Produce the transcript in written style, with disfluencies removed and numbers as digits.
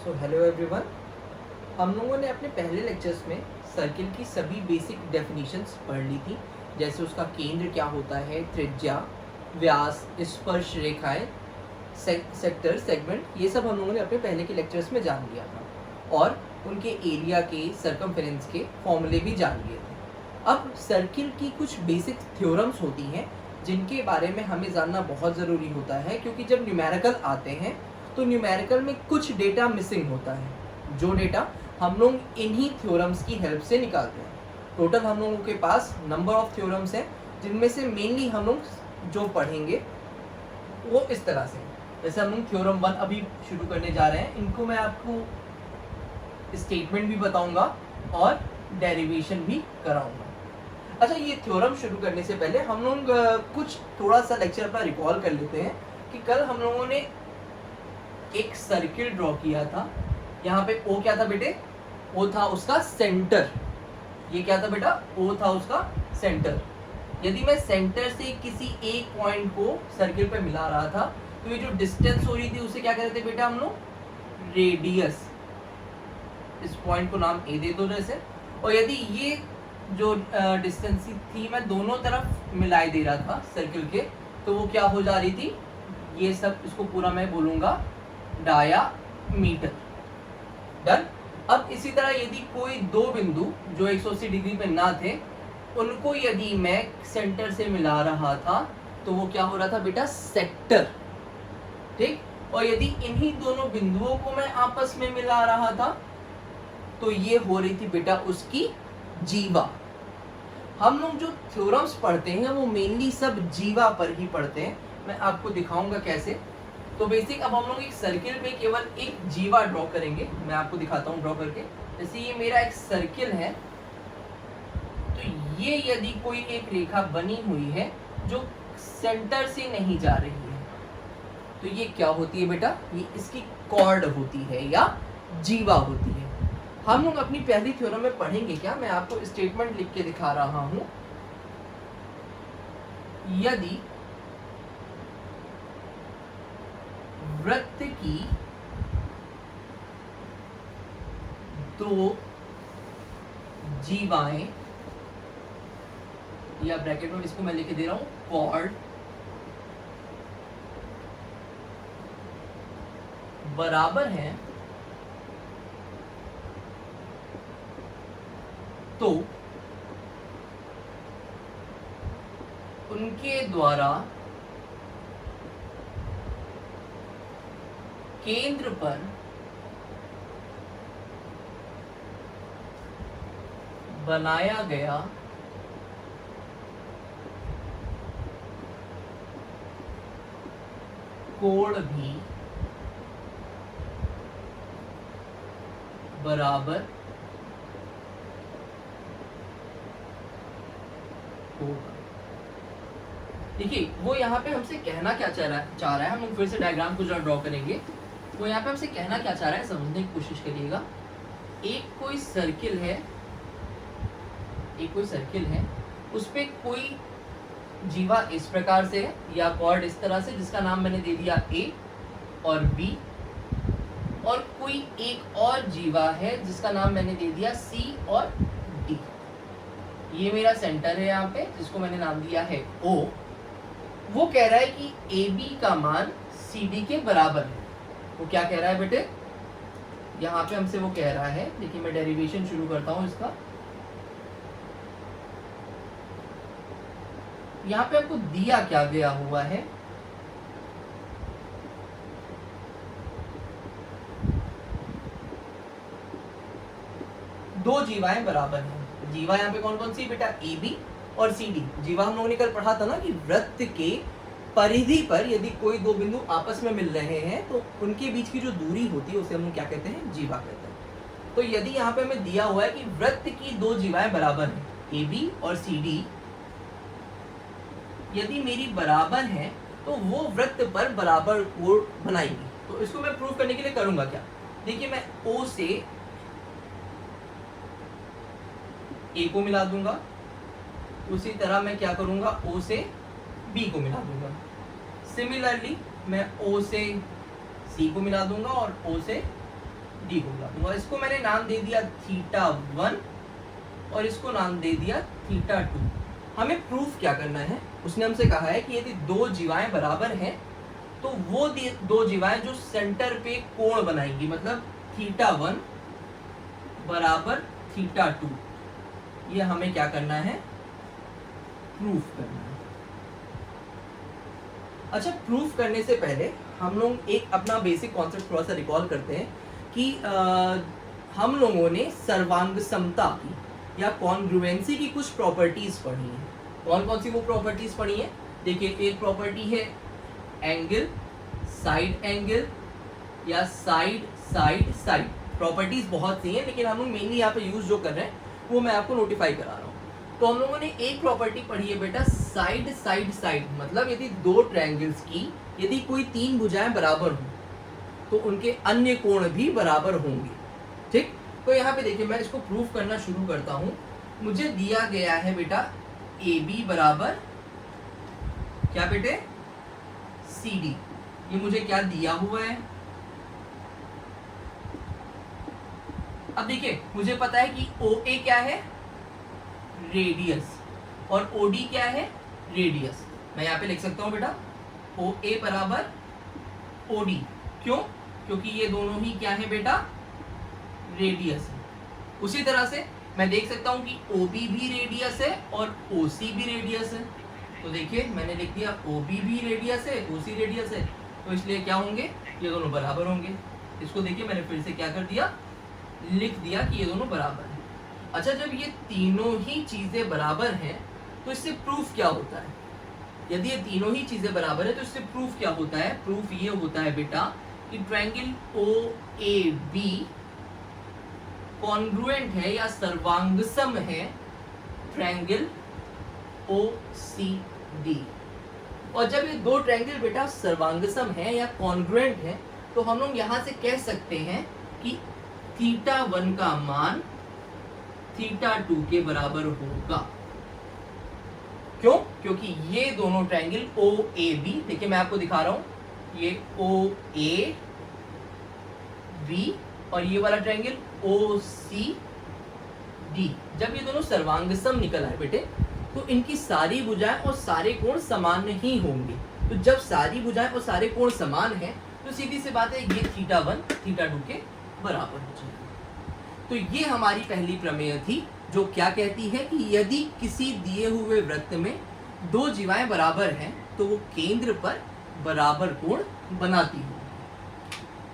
So hello everyone. हम लोगों ने अपने पहले लेक्चर्स में सर्किल की सभी बेसिक डेफिनेशंस पढ़ ली थी, जैसे उसका केंद्र क्या होता है, त्रिज्या, व्यास, स्पर्श रेखाएं, सेक्टर, सेगमेंट, ये सब हम लोगों ने अपने पहले के लेक्चर्स में जान लिया था और उनके एरिया के, सर्कमफेरेंस के फॉर्मूले भी जान लिए थे। अब सर्किल की कुछ बेसिक थ्योरम्स होती हैं जिनके बारे में हमें जानना बहुत ज़रूरी होता है, क्योंकि जब न्यूमेरिकल आते हैं तो न्यूमेरिकल में कुछ डेटा मिसिंग होता है, जो डेटा हम लोग इन्हीं थ्योरम्स की हेल्प से निकालते हैं। टोटल हम लोगों के पास नंबर ऑफ थ्योरम्स हैं, जिनमें से मेनली हम लोग जो पढ़ेंगे वो इस तरह से, जैसे हम लोग थ्योरम 1 अभी शुरू करने जा रहे हैं, इनको मैं आपको स्टेटमेंट भी बताऊंगा और डेरिवेशन भी कराऊंगा। अच्छा, ये थ्योरम शुरू करने से पहले हम लोग कुछ थोड़ा सा लेक्चर अपना रिकॉल कर लेते हैं कि कल हम लोगों ने एक सर्किल ड्रॉ किया था। यहाँ पे ओ क्या था बेटे? ओ था उसका सेंटर। ये क्या था बेटा? ओ था उसका सेंटर। यदि मैं सेंटर से किसी एक पॉइंट को सर्किल पे मिला रहा था तो ये जो डिस्टेंस हो रही थी उसे क्या कहते थे बेटा हम लोग? रेडियस। इस पॉइंट को नाम ए दे दो जैसे। और यदि ये जो डिस्टेंस थी मैं दोनों तरफ मिलाई दे रहा था सर्किल के, तो वो क्या हो जा रही थी? ये सब, इसको पूरा मैं बोलूंगा डायामीटर। डन। अब इसी तरह यदि कोई दो बिंदु जो 180 डिग्री पे ना थे, उनको यदि मैं सेंटर से मिला रहा था तो वो क्या हो रहा था बेटा? सेक्टर। ठीक। और यदि इन्हीं दोनों बिंदुओं को मैं आपस में मिला रहा था तो ये हो रही थी बेटा उसकी जीवा। हम लोग जो थ्योरम्स पढ़ते हैं वो मेनली सब जीवा पर ही पढ़ते हैं। मैं आपको दिखाऊंगा कैसे। तो बेसिक अब हम लोग एक सर्किल में केवल एक जीवा ड्रॉ करेंगे। मैं आपको दिखाता हूँ ड्रॉ करके। जैसे ये मेरा एक सर्किल है, तो ये यदि कोई एक रेखा बनी हुई है जो सेंटर से नहीं जा रही है, तो ये क्या होती है बेटा? ये इसकी कॉर्ड होती है या जीवा होती है। हम लोग अपनी पहली थ्योरम में पढ़ेंगे क्या? मैं आपको स्टेटमेंट लिख के दिखा रहा हूं। यदि वृत्त की दो जीवाएं, या ब्रैकेट में इसको मैं लिख दे रहा हूं, कॉर्ड बराबर हैं, तो उनके द्वारा केंद्र पर बनाया गया कोण भी बराबर होगा। देखिए वो यहाँ पे हमसे कहना क्या चाह रहा है, हम लोग फिर से डायग्राम को जो ड्रॉ करेंगे, वो यहाँ पे हमसे कहना क्या चाह रहा है समझने की कोशिश करिएगा। एक कोई सर्किल है, उस पे कोई जीवा इस प्रकार से है या कॉर्ड इस तरह से, जिसका नाम मैंने दे दिया ए और बी, और कोई एक और जीवा है जिसका नाम मैंने दे दिया सी और डी। ये मेरा सेंटर है यहाँ पे, जिसको मैंने नाम दिया है ओ। वो कह रहा है कि ए बी का मान सी डी के बराबर है। वो क्या कह रहा है बेटे? यहाँ पे हमसे वो कह रहा है, देखिए मैं डेरिवेशन शुरू करता हूँ इसका। यहाँ पे आपको दिया क्या गया हुआ है? दो जीवाएं बराबर हैं। जीवा यहाँ पे कौन कौन सी बेटा? ए बी और सी डी। जीवा हम लोगों ने कल पढ़ा था ना कि वृत्त के परिधि पर यदि कोई दो बिंदु आपस में मिल रहे हैं तो उनके बीच की जो दूरी होती है उसे हम लोग क्या कहते हैं? जीवा कहते हैं। तो यदि यहाँ पे हमें दिया हुआ है कि वृत्त की दो जीवाएं बराबर हैं, ए बी और सी डी, यदि मेरी बराबर है तो वो वृत्त पर बराबर कोण बनाएंगी। तो इसको मैं प्रूव करने के लिए करूंगा क्या? देखिए मैं ओ से ए को मिला दूंगा, उसी तरह मैं क्या करूंगा? ओ से बी को मिला दूंगा। सिमिलरली मैं ओ से सी को मिला दूंगा और ओ से डी होगा। तो इसको मैंने नाम दे दिया थीटा 1 और इसको नाम दे दिया थीटा 2। हमें प्रूफ क्या करना है, उसने हमसे कहा है कि यदि दो जीवाएं बराबर हैं तो वो दो जीवाएं जो सेंटर पे कोण बनाएंगी, मतलब थीटा 1 बराबर थीटा 2, ये हमें क्या करना है, प्रूफ करना है। अच्छा, प्रूफ करने से पहले हम लोग एक अपना बेसिक कॉन्सेप्ट थोड़ा सा रिकॉल करते हैं कि हम लोगों ने सर्वांग समता की या कॉन्ग्रुएंसी की कुछ प्रॉपर्टीज पढ़ी हैं। कौन कौन सी वो प्रॉपर्टीज पढ़ी हैं? देखिए, एक प्रॉपर्टी है एंगल, साइड एंगल या साइड साइड साइड। प्रॉपर्टीज बहुत सी हैं, लेकिन हम लोग मेनली यहाँ पे यूज जो कर रहे हैं वो मैं आपको नोटिफाई करा रहा हूँ। तो हम लोगों ने एक प्रॉपर्टी पढ़ी है बेटा साइड साइड साइड, मतलब यदि दो ट्रायंगल्स की यदि कोई तीन भुजाएं बराबर हों तो उनके अन्य कोण भी बराबर होंगे। ठीक, तो यहाँ पे देखिए मैं इसको प्रूफ करना शुरू करता हूँ। मुझे दिया गया है बेटा ए बी बराबर क्या बेटे, सी डी। ये मुझे क्या दिया हुआ है? अब देखिए, मुझे पता है कि ओ ए क्या है, रेडियस, और ओ डी क्या है, रेडियस। मैं यहाँ पे लिख सकता हूँ बेटा ओ ए बराबर ओ डी। क्यों? क्योंकि ये दोनों ही क्या है बेटा, रेडियस है। उसी तरह से मैं देख सकता हूँ कि ओ बी भी रेडियस है और ओ सी भी रेडियस है। तो देखिए मैंने लिख दिया ओ बी भी रेडियस है, ओ सी रेडियस है, तो इसलिए क्या होंगे, ये दोनों बराबर होंगे। इसको देखिए मैंने फिर से क्या कर दिया, लिख दिया कि ये दोनों बराबर हैं। अच्छा, जब ये तीनों ही चीजें बराबर हैं तो इससे प्रूफ क्या होता है? यदि ये तीनों ही चीजें बराबर है तो इससे प्रूफ क्या होता है? प्रूफ ये होता है बेटा कि triangle O A B congruent है या सर्वांगसम है ट्रायंगल ओ सी डी। और जब ये दो ट्रायंगल बेटा सर्वांगसम है या कॉन्ग्रुएंट है तो हम लोग यहां से कह सकते हैं कि थीटा 1 का मान थीटा 2 के बराबर होगा। क्यों? क्योंकि ये दोनों ट्रायंगल ओ ए बी, देखिए मैं आपको दिखा रहा हूं, ये ओ ए बी और ये वाला ट्रायंगल ओ सी डी, जब ये दोनों सर्वांगसम निकल आए बेटे तो इनकी सारी भुजाएं और सारे कोण समान ही होंगे। तो जब सारी भुजाएं और सारे कोण समान हैं तो सीधी सी बात है ये थीटा 1 थीटा 2 के बराबर हो जाएगा। तो ये हमारी पहली प्रमेय थी जो क्या कहती है कि यदि किसी दिए हुए वृत्त में दो जीवाएं बराबर हैं तो वो केंद्र पर बराबर कोण बनाती है।